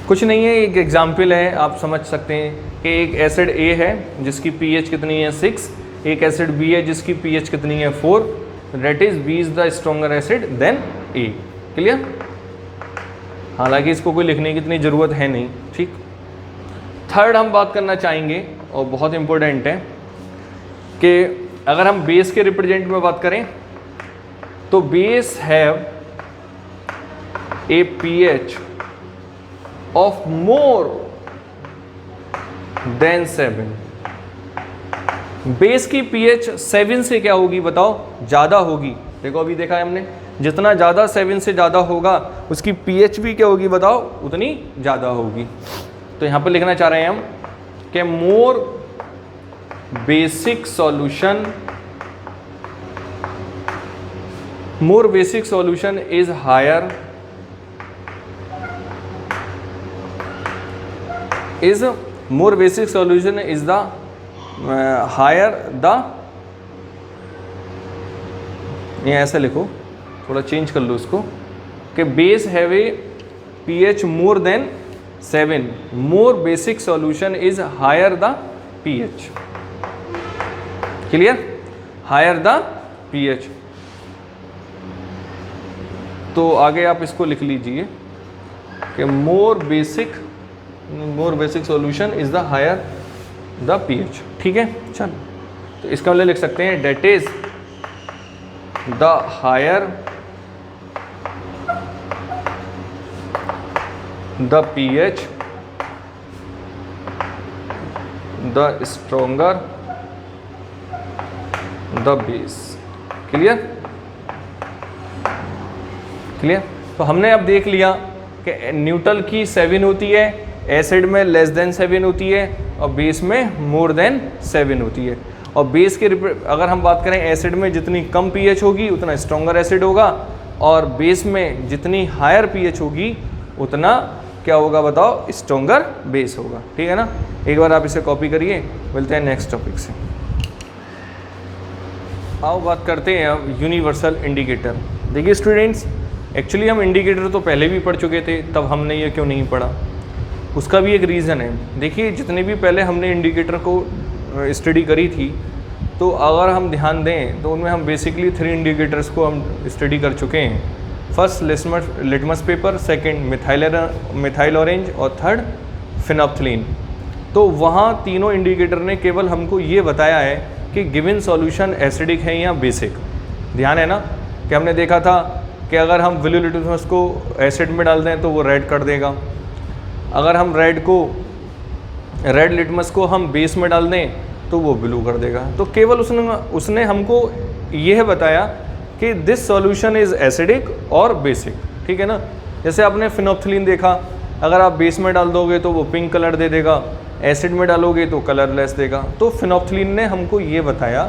कुछ नहीं है, एक एग्जाम्पल है, आप समझ सकते हैं कि एक एसिड A है जिसकी pH कितनी है 6, एक एसिड B है जिसकी pH कितनी है 4, that is B is the stronger acid than A। Clear. हालांकि इसको कोई लिखने की इतनी ज़रूरत है नहीं, ठीक। थर्ड हम बात करना चाहेंगे और बहुत इंपॉर्टेंट है कि अगर हम बेस के रिप्रेजेंट में बात करें तो base have a pH of more than 7। Base की pH 7 से क्या होगी बताओ, ज़्यादा होगी। देखो अभी देखा है हमने, जितना ज़्यादा 7 से ज़्यादा होगा उसकी pH भी क्या होगी बताओ, उतनी ज़्यादा होगी। तो यहाँ पर लिखना चाह रहे हैं हम कि more basic solution is higher is more basic solution is the higher the, ये ऐसे लिखो, थोड़ा चेंज कर लो इसको, कि base have a pH more than 7, more basic solution is higher the pH। Clear? Higher the pH। तो आगे आप इसको लिख लीजिए कि more basic solution is the higher the pH। ठीक है, चलो, तो इसका मतलब लिख सकते हैं that is the higher the pH the stronger the base. Clear? Clear? तो हमने अब देख लिया कि न्यूट्रल की 7 होती है, एसिड में लेस देन 7 होती है और बेस में मोर देन 7 होती है। और बेस के अगर हम बात करें, एसिड में जितनी कम pH होगी उतना स्ट्रॉन्गर एसिड होगा, और बेस में जितनी हायर pH होगी उतना क्या होगा बताओ, स्ट्रॉन्गर बेस होगा। ठीक है ना? एक बार आप इसे कॉपी करिए, मिलते हैं नेक्स्ट टॉपिक से। आओ बात करते हैं अब यूनिवर्सल इंडिकेटर। देखिए स्टूडेंट्स, एक्चुअली हम इंडिकेटर तो पहले भी पढ़ चुके थे, तब हमने ये क्यों नहीं पढ़ा, उसका भी एक रीज़न है। देखिए जितने भी पहले हमने इंडिकेटर को स्टडी करी थी, तो अगर हम ध्यान दें तो उनमें हम बेसिकली 3 इंडिकेटर्स को हम स्टडी कर चुके हैं। First litmus paper, second methyl orange और थर्ड फिनोप्थलीन। तो वहाँ तीनों इंडिकेटर ने केवल हमको ये बताया है कि गिवन सॉल्यूशन एसिडिक है या बेसिक। ध्यान है ना कि हमने देखा था कि अगर हम ब्लू लिटमस को एसिड में डाल दें तो वो रेड कर देगा, अगर हम रेड लिटमस को हम बेस में डाल दें तो वो ब्लू कर देगा। तो केवल उसने हमको यह बताया कि दिस सॉल्यूशन इज़ एसिडिक और बेसिक। ठीक है ना? जैसे आपने फिनोप्थलीन देखा, अगर आप बेस में डाल दोगे तो वो पिंक कलर दे देगा, एसिड में डालोगे तो कलरलेस देगा। तो फिनोप्थलीन ने हमको ये बताया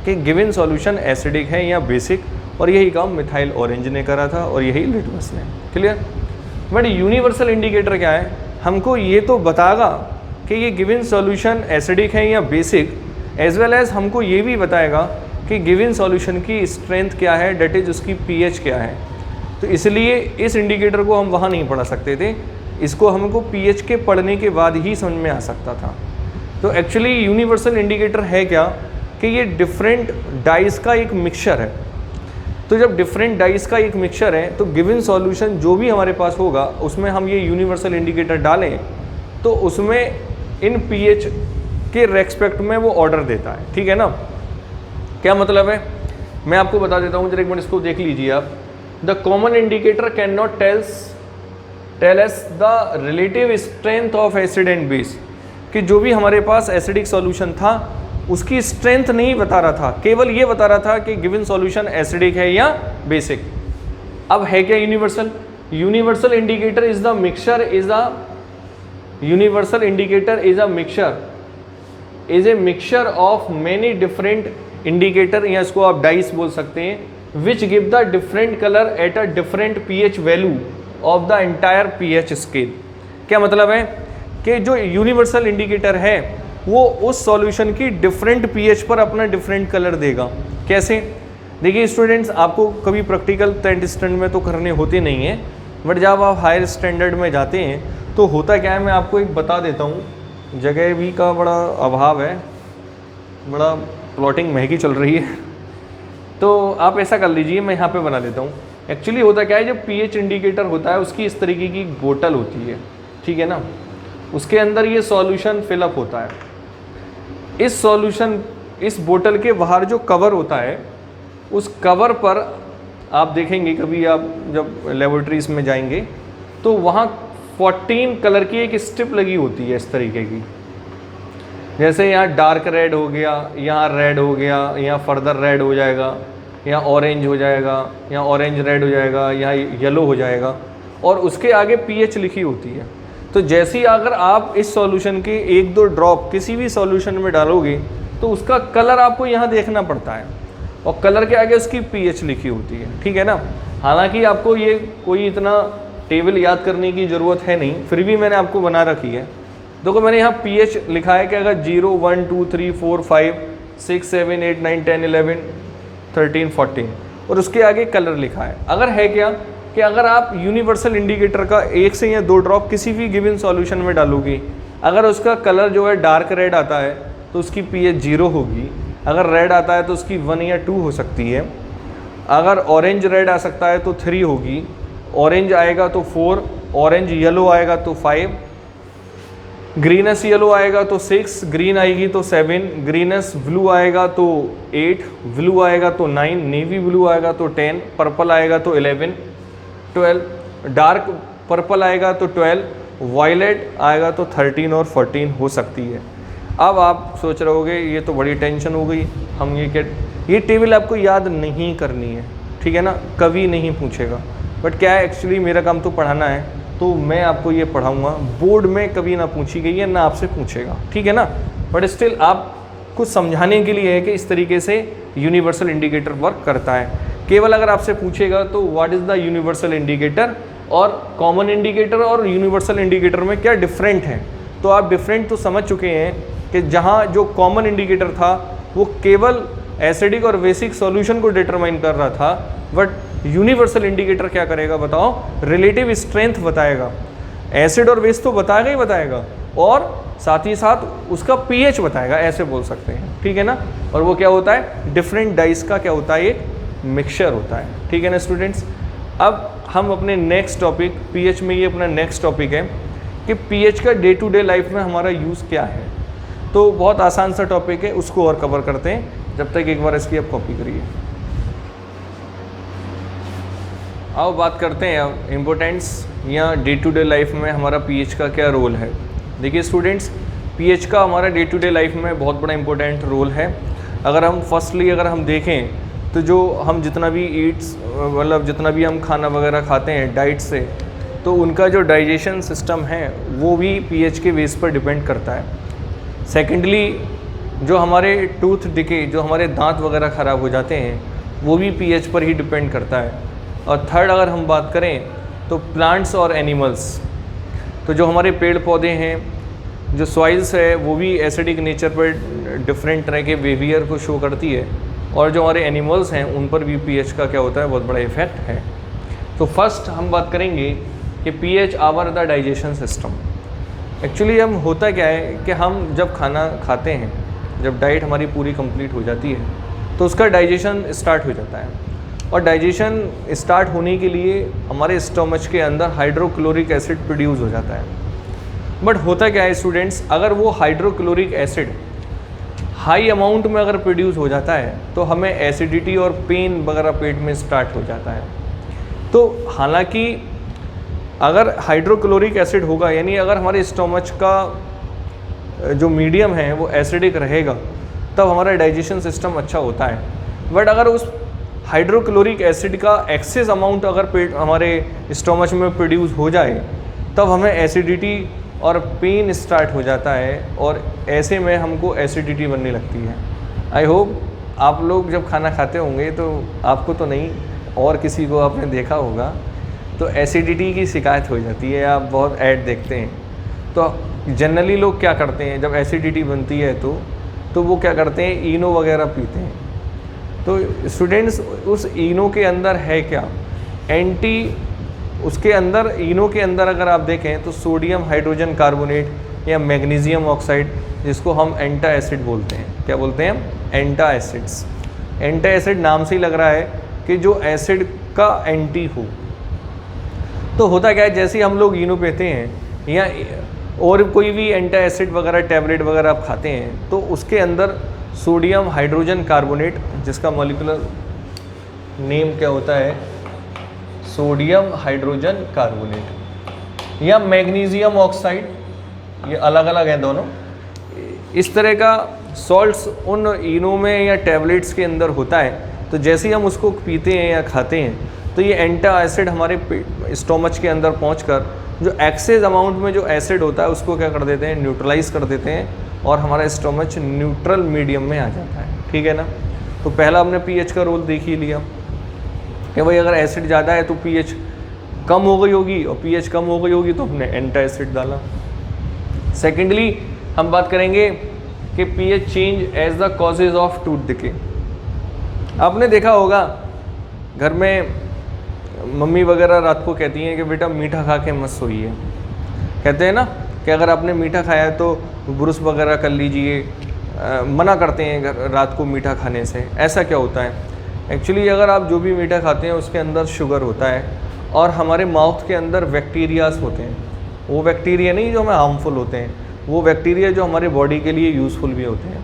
कि गिवन सॉल्यूशन एसिडिक है या बेसिक, और यही काम मिथाइल ऑरेंज ने करा था और यही लिटमस ने। क्लियर? बट यूनिवर्सल इंडिकेटर क्या है, हमको ये तो बताएगा कि ये गिवन सॉल्यूशन एसिडिक है या बेसिक, एज वेल एज हमको ये भी बताएगा कि गिवन सॉल्यूशन की स्ट्रेंथ क्या है, डेट इज उसकी pH क्या है। तो इसलिए इस इंडिकेटर को हम वहाँ नहीं पढ़ा सकते थे, इसको हमको pH के पढ़ने के बाद ही समझ में आ सकता था। तो एक्चुअली यूनिवर्सल इंडिकेटर है क्या, कि ये डिफरेंट डाइस का एक मिक्सचर है। तो जब डिफरेंट डाइस का एक मिक्सचर है तो गिवन सॉल्यूशन जो भी हमारे पास होगा उसमें हम ये यूनिवर्सल इंडिकेटर डालें तो उसमें इन pH के रेस्पेक्ट में वो ऑर्डर देता है। ठीक है ना? क्या मतलब है, मैं आपको बता देता हूँ, जरा एक मिनट इसको देख लीजिए आप। The common indicator can not tell us the relative strength of acid and base, कि जो भी हमारे पास एसिडिक सॉल्यूशन था उसकी स्ट्रेंथ नहीं बता रहा था, केवल ये बता रहा था कि गिवन सॉल्यूशन एसिडिक है या बेसिक। अब है क्या universal? Universal indicator is the mixture of many different indicator, या इसको आप डाइस बोल सकते हैं, which give the different colour at a different pH value of the entire pH scale. क्या मतलब है कि जो यूनिवर्सल इंडिकेटर है वो उस सॉल्यूशन की डिफरेंट pH पर अपना डिफरेंट कलर देगा। कैसे? देखिए स्टूडेंट्स, आपको कभी प्रैक्टिकल 10th स्टैंडर्ड में तो करने होते नहीं हैं, बट जब आप हायर स्टैंडर्ड में जाते हैं तो होता क्या है, मैं आपको एक बता देता हूँ। जगह भी का बड़ा अभाव है, बड़ा प्लॉटिंग महंगी चल रही है, तो आप ऐसा कर लीजिए, मैं यहाँ पे बना देता हूँ। एक्चुअली होता क्या है, जब pH इंडिकेटर होता है उसकी इस तरीके की बोतल होती है, ठीक है ना, उसके अंदर ये सॉल्यूशन फिलअप होता है। इस बोतल के बाहर जो कवर होता है, उस कवर पर आप देखेंगे, कभी आप जब लेबोरेटरीज में जाएंगे तो वहाँ 14 कलर की एक स्ट्रिप लगी होती है इस तरीके की। जैसे यहाँ डार्क रेड हो गया, यहाँ रेड हो गया, यहाँ फर्दर रेड हो जाएगा, यहाँ ऑरेंज हो जाएगा, यहाँ ऑरेंज रेड हो जाएगा, यहाँ येलो हो जाएगा, और उसके आगे pH लिखी होती है। तो जैसे ही अगर आप इस सॉल्यूशन के 1-2 ड्रॉप किसी भी सॉल्यूशन में डालोगे तो उसका कलर आपको यहाँ देखना पड़ता है, और कलर के आगे उसकी pH लिखी होती है। ठीक है ना? हालांकि आपको ये कोई इतना टेबल याद करने की ज़रूरत है नहीं, फिर भी मैंने आपको बना रखी है। देखो मैंने यहाँ pH लिखा है कि अगर 0, 1, 2, 3, 4, 5, 6, 7, 8, 9, 10, 11, 13, 14 और उसके आगे कलर लिखा है। अगर है क्या कि अगर आप यूनिवर्सल इंडिकेटर का 1 से या 2 ड्रॉप किसी भी गिवन सॉल्यूशन में डालोगे, अगर उसका कलर जो है डार्क रेड आता है तो उसकी pH 0 होगी, अगर रेड आता है तो उसकी 1 या 2 हो सकती है, अगर ऑरेंज रेड आ सकता है तो 3 होगी, ऑरेंज आएगा तो 4, ऑरेंज येलो आएगा तो 5, ग्रीनस येलो आएगा तो 6, ग्रीन आएगी तो 7, ग्रीनस ब्लू आएगा तो 8, ब्लू आएगा तो 9, नेवी ब्लू आएगा तो 10, पर्पल आएगा तो 11, 12, डार्क पर्पल आएगा तो 12, वायलेट आएगा तो 13 और 14 हो सकती है। अब आप सोच रहे होगे ये तो बड़ी टेंशन हो गई, हम ये टेबल आपको याद नहीं करनी है, ठीक है ना, कभी नहीं पूछेगा। बट क्या है, एक्चुअली मेरा काम तो पढ़ाना है, तो मैं आपको ये पढ़ाऊँगा, बोर्ड में कभी ना पूछी गई है ना आपसे पूछेगा, ठीक है ना। बट स्टिल आप कुछ समझाने के लिए है कि इस तरीके से यूनिवर्सल इंडिकेटर वर्क करता है। केवल अगर आपसे पूछेगा तो what is the universal indicator और कॉमन इंडिकेटर और यूनिवर्सल इंडिकेटर में क्या डिफरेंट है, तो आप डिफरेंट तो समझ चुके हैं कि जहाँ जो कॉमन इंडिकेटर था वो केवल एसिडिक और बेसिक सॉल्यूशन को डिटरमाइन कर रहा था, बट यूनिवर्सल इंडिकेटर क्या करेगा बताओ, रिलेटिव स्ट्रेंथ बताएगा, एसिड और बेस तो बताएगा ही बताएगा और साथ ही साथ उसका पीएच बताएगा, ऐसे बोल सकते हैं, ठीक है ना। और वो क्या होता है, डिफरेंट डाइस का क्या होता है, एक मिक्सचर होता है, ठीक है ना स्टूडेंट्स। अब हम अपने नेक्स्ट टॉपिक पीएच में, ये अपना नेक्स्ट टॉपिक है कि पीएच का डे टू डे लाइफ में हमारा यूज़ क्या है। तो बहुत आसान सा टॉपिक है, उसको और कवर करते हैं, जब तक एक बार इसकी आप कॉपी करिए। आओ बात करते हैं अब इम्पोर्टेंस या डे टू डे लाइफ में हमारा पीएच का क्या रोल है। देखिए स्टूडेंट्स, पीएच का हमारा डे टू डे लाइफ में बहुत बड़ा इंपॉर्टेंट रोल है। अगर हम फर्स्टली अगर हम देखें तो जो हम जितना भी ईट्स मतलब जितना भी हम खाना वगैरह खाते हैं डाइट से, तो उनका जो डाइजेशन सिस्टम है वो भी पीएच के बेस पर डिपेंड करता है। सेकेंडली जो हमारे टूथ डिके, जो हमारे दांत वगैरह ख़राब हो जाते हैं, वो भी पीएच पर ही डिपेंड करता है। और थर्ड अगर हम बात करें तो प्लांट्स और एनिमल्स, तो जो हमारे पेड़ पौधे हैं, जो सॉइल्स है, वो भी एसिडिक नेचर पर डिफरेंट तरह के बिहेवियर को शो करती है, और जो हमारे एनिमल्स हैं उन पर भी पीएच का क्या होता है, बहुत बड़ा इफेक्ट है। तो फर्स्ट हम बात करेंगे कि pH our the digestion system. Actually हम होता क्या है कि हम जब खाना खाते हैं, जब डाइट हमारी पूरी कंप्लीट हो जाती है तो उसका डाइजेशन स्टार्ट हो जाता है, और डाइजेशन स्टार्ट होने के लिए हमारे स्टोमच के अंदर हाइड्रोक्लोरिक एसिड प्रोड्यूस हो जाता है। बट होता क्या है स्टूडेंट्स, अगर वो हाइड्रोक्लोरिक एसिड हाई अमाउंट में अगर प्रोड्यूस हो जाता है तो हमें एसिडिटी और पेन वगैरह पेट में स्टार्ट हो जाता है। तो हालांकि अगर हाइड्रोक्लोरिक एसिड होगा, यानी अगर हमारे स्टोमच का जो मीडियम है वो एसिडिक रहेगा, तब हमारा डाइजेशन सिस्टम अच्छा होता है। बट अगर उस हाइड्रोक्लोरिक एसिड का एक्सेस अमाउंट अगर पेट हमारे स्टोमच में प्रोड्यूस हो जाए, तब हमें एसिडिटी और पेन स्टार्ट हो जाता है, और ऐसे में हमको एसिडिटी बनने लगती है। आई होप आप लोग जब खाना खाते होंगे तो आपको तो नहीं, और किसी को आपने देखा होगा, तो एसिडिटी की शिकायत हो जाती है। आप बहुत ऐड देखते हैं, तो जनरली लोग क्या करते हैं, जब एसिडिटी बनती है तो वो क्या करते हैं, इनो वगैरह पीते हैं। तो स्टूडेंट्स, उस इनो के अंदर है क्या, उसके अंदर, इनो के अंदर अगर आप देखें तो सोडियम हाइड्रोजन कार्बोनेट या मैग्नीशियम ऑक्साइड, जिसको हम एंटा एसिड बोलते हैं। क्या बोलते हैं हम, एंटा एसिड्स। एंटा एसिड नाम से ही लग रहा है कि जो एसिड का एंटी हो। तो होता क्या है, जैसे ही हम लोग इनो पीते हैं या और कोई भी एंटा एसिड वगैरह टैबलेट वगैरह आप खाते हैं, तो उसके अंदर सोडियम हाइड्रोजन कार्बोनेट, जिसका मॉलिक्यूलर नेम क्या होता है, सोडियम हाइड्रोजन कार्बोनेट या मैग्नीशियम ऑक्साइड, ये अलग अलग हैं दोनों। इस तरह का सॉल्ट्स उन इनो में या टैबलेट्स के अंदर होता है। तो जैसे ही हम उसको पीते हैं या खाते हैं, तो ये एंटा एसिड हमारे स्टोमच के अंदर पहुंचकर जो एक्सेस अमाउंट में जो एसिड होता है उसको क्या कर देते हैं, न्यूट्रलाइज कर देते हैं, और हमारा स्टोमच न्यूट्रल मीडियम में आ जाता है, ठीक है ना। तो पहला हमने पीएच का रोल देख ही लिया कि भाई अगर एसिड ज़्यादा है तो पीएच कम हो गई होगी, और पीएच कम हो गई होगी तो हमने एंटा एसिड डाला। सेकेंडली हम बात करेंगे कि pH change as the causes of tooth decay. आपने देखा होगा घर में मम्मी वगैरह रात को कहती हैं कि बेटा मीठा खा के मत सोइए। कहते हैं ना कि अगर आपने मीठा खाया है तो ब्रश वगैरह कर लीजिए, मना करते हैं रात को मीठा खाने से। ऐसा क्या होता है? एक्चुअली अगर आप जो भी मीठा खाते हैं उसके अंदर शुगर होता है और हमारे माउथ के अंदर बैक्टीरियाज होते हैं। वो बैक्टीरिया नहीं जो हमें हार्मफुल होते हैं, वो बैक्टीरिया जो हमारे बॉडी के लिए यूज़फुल भी होते हैं।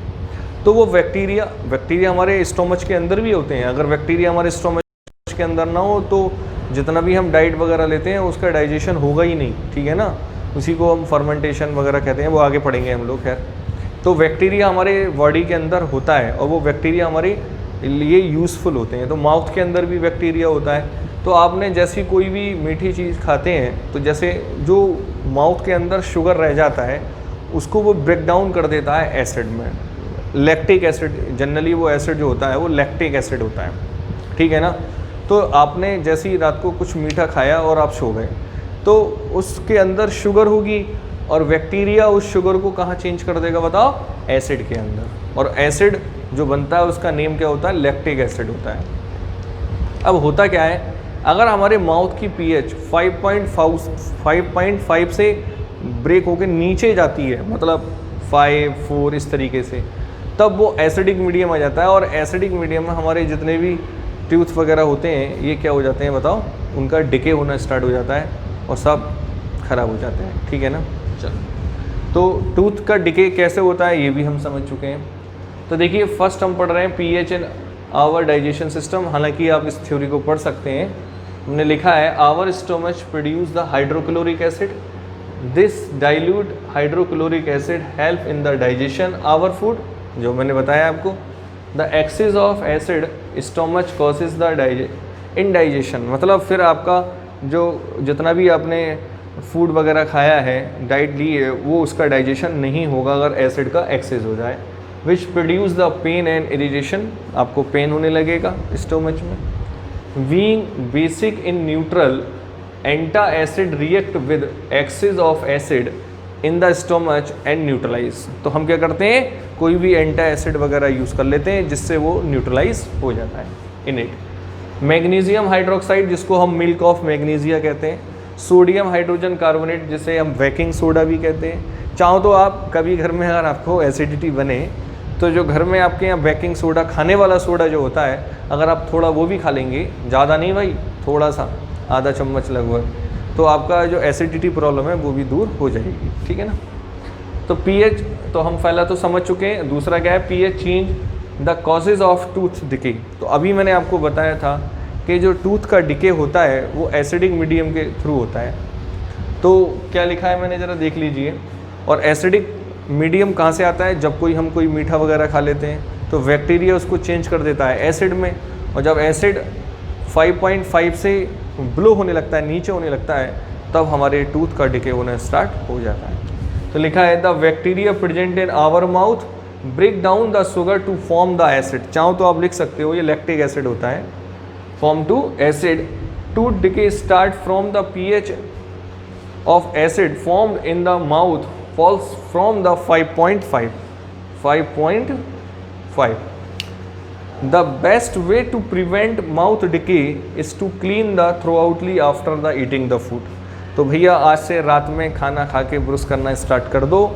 तो वो बैक्टीरिया हमारे स्टोमच के अंदर भी होते हैं। अगर बैक्टीरिया हमारे स्टोमच के अंदर ना हो तो जितना भी हम डाइट वगैरह लेते हैं उसका डाइजेशन होगा ही नहीं, ठीक है ना। उसी को हम फर्मेंटेशन वगैरह कहते हैं, वो आगे पढ़ेंगे हम लोग। खैर, तो बैक्टीरिया हमारे बॉडी के अंदर होता है और वो बैक्टीरिया हमारे लिए यूज़फुल होते हैं। तो माउथ के अंदर भी बैक्टीरिया होता है। तो आपने जैसी कोई भी मीठी चीज़ खाते हैं तो जैसे जो माउथ के अंदर शुगर रह जाता है उसको वो ब्रेक डाउन कर देता है एसिड में, लैक्टिक एसिड। जनरली वो एसिड जो होता है वो लैक्टिक एसिड होता है, ठीक है ना। तो आपने जैसे ही रात को कुछ मीठा खाया और आप सो गए तो उसके अंदर शुगर होगी और बैक्टीरिया उस शुगर को कहाँ चेंज कर देगा बताओ? एसिड के अंदर। और एसिड जो बनता है उसका नेम क्या होता है? लैक्टिक एसिड होता है। अब होता क्या है, अगर हमारे माउथ की पीएच 5.5 से ब्रेक होकर नीचे जाती है, मतलब 5, 4 इस तरीके से, तब वो एसिडिक मीडियम आ जाता है। और एसिडिक मीडियम में हमारे जितने भी टूथ वगैरह होते हैं ये क्या हो जाते हैं बताओ? उनका डिके होना स्टार्ट हो जाता है और सब खराब हो जाते हैं, ठीक है ना। चलो, तो टूथ का डिके कैसे होता है ये भी हम समझ चुके हैं। तो देखिए, फर्स्ट हम पढ़ रहे हैं pH in our digestion system. हालांकि आप इस थ्योरी को पढ़ सकते हैं। हमने लिखा है our stomach produce the hydrochloric acid, this dilute hydrochloric acid help in the digestion our food, जो मैंने बताया आपको। The excess of acid stomach causes the indigestion, मतलब फिर आपका जो जितना भी आपने फूड वगैरह खाया है, डाइट ली है, वो उसका डाइजेशन नहीं होगा अगर एसिड का एक्सेस हो जाए। Which produce the pain and irritation, आपको पेन होने लगेगा स्टोमच में। Being basic in neutral, antacid react with excess of acid in the stomach and neutralise. तो हम क्या करते हैं, कोई भी एंटा एसिड वगैरह यूज़ कर लेते हैं जिससे वो न्यूट्रलाइज हो जाता है इन इट। मैग्नीशियम हाइड्रोक्साइड, जिसको हम मिल्क ऑफ मैग्नीशिया कहते हैं। सोडियम हाइड्रोजन कार्बोनेट, जिसे हम बेकिंग सोडा भी कहते हैं। चाहो तो आप कभी घर में अगर आपको एसिडिटी बने तो जो घर में आपके यहाँ बेकिंग सोडा, खाने वाला सोडा जो होता है, अगर आप थोड़ा वो भी खा लेंगे, ज़्यादा नहीं भाई, थोड़ा सा, आधा चम्मच लगभग, तो आपका जो एसिडिटी प्रॉब्लम है वो भी दूर हो जाएगी, ठीक है ना। तो पीएच तो हम पहला तो समझ चुके हैं। दूसरा क्या है, pH change the causes of tooth decay. तो अभी मैंने आपको बताया था कि जो टूथ का डिके होता है वो एसिडिक मीडियम के थ्रू होता है। तो क्या लिखा है मैंने ज़रा देख लीजिए। और एसिडिक मीडियम कहाँ से आता है? जब हम कोई मीठा वगैरह खा लेते हैं तो बैक्टीरिया उसको चेंज कर देता है एसिड में, और जब एसिड 5.5 से ब्लो होने लगता है, नीचे होने लगता है, तब हमारे टूथ का डिके होना स्टार्ट हो जाता है। तो लिखा है the bacteria present in our mouth break down the sugar to form the acid. चाहो तो आप लिख सकते हो, ये लैक्टिक एसिड होता है, form to acid. Tooth decay start from the pH of acid formed in the mouth falls from the 5.5. The best way to prevent mouth decay is to clean the thoroughly after the eating the food. तो भैया आज से रात में खाना खा के brush करना स्टार्ट कर दो,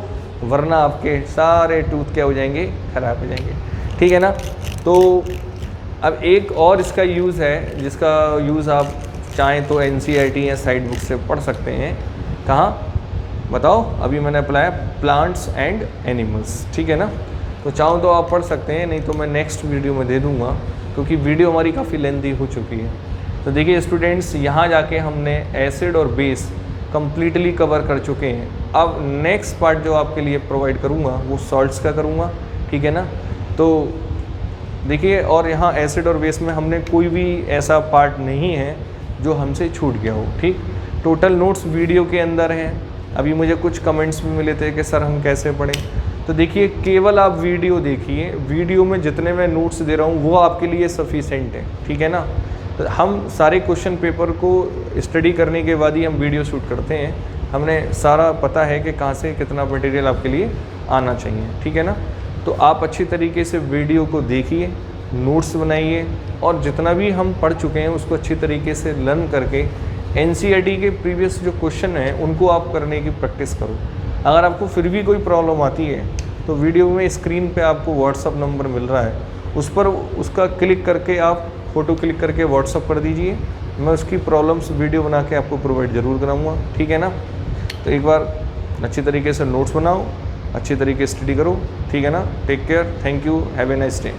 वरना आपके सारे टूथ क्या हो जाएंगे? खराब हो जाएंगे, ठीक है ना। तो अब एक और इसका यूज़ है, जिसका यूज़ आप चाहें तो NCERT या साइड बुक से पढ़ सकते हैं। कहाँ बताओ? अभी मैंने अप्लाया प्लांट्स एंड एनिमल्स, ठीक है ना। तो चाहो तो आप पढ़ सकते हैं, नहीं तो मैं नेक्स्ट वीडियो में दे दूंगा, क्योंकि वीडियो हमारी काफ़ी लेंथी हो चुकी है। तो देखिए स्टूडेंट्स, यहाँ जाके हमने एसिड और बेस कम्प्लीटली कवर कर चुके हैं। अब नेक्स्ट पार्ट जो आपके लिए प्रोवाइड करूँगा वो सॉल्ट्स का करूँगा, ठीक है ना। तो देखिए, और यहाँ एसिड और बेस में हमने कोई भी ऐसा पार्ट नहीं है जो हमसे छूट गया हो, ठीक। टोटल नोट्स वीडियो के अंदर हैं। अभी मुझे कुछ कमेंट्स भी मिले थे कि सर हम कैसे पढ़ें। तो देखिए, केवल आप वीडियो देखिए, वीडियो में जितने मैं नोट्स दे रहा हूँ वो आपके लिए सफिशेंट है, ठीक है ना। तो हम सारे क्वेश्चन पेपर को स्टडी करने के बाद ही हम वीडियो शूट करते हैं। हमने सारा पता है कि कहाँ से कितना मटेरियल आपके लिए आना चाहिए, ठीक है ना। तो आप अच्छी तरीके से वीडियो को देखिए, नोट्स बनाइए और जितना भी हम पढ़ चुके हैं उसको अच्छी तरीके से लर्न करके एनसीईआरटी के प्रीवियस जो क्वेश्चन हैं उनको आप करने की प्रैक्टिस करो। अगर आपको फिर भी कोई प्रॉब्लम आती है तो वीडियो में स्क्रीन पे आपको व्हाट्सअप नंबर मिल रहा है, उस पर उसका क्लिक करके आप फ़ोटो क्लिक करके व्हाट्सअप कर दीजिए, मैं उसकी प्रॉब्लम्स वीडियो बना के आपको प्रोवाइड ज़रूर कराऊँगा, ठीक है ना। तो एक बार अच्छी तरीके से नोट्स बनाओ, अच्छी तरीके से स्टडी करो, ठीक है ना। Take care, thank you, have a nice day.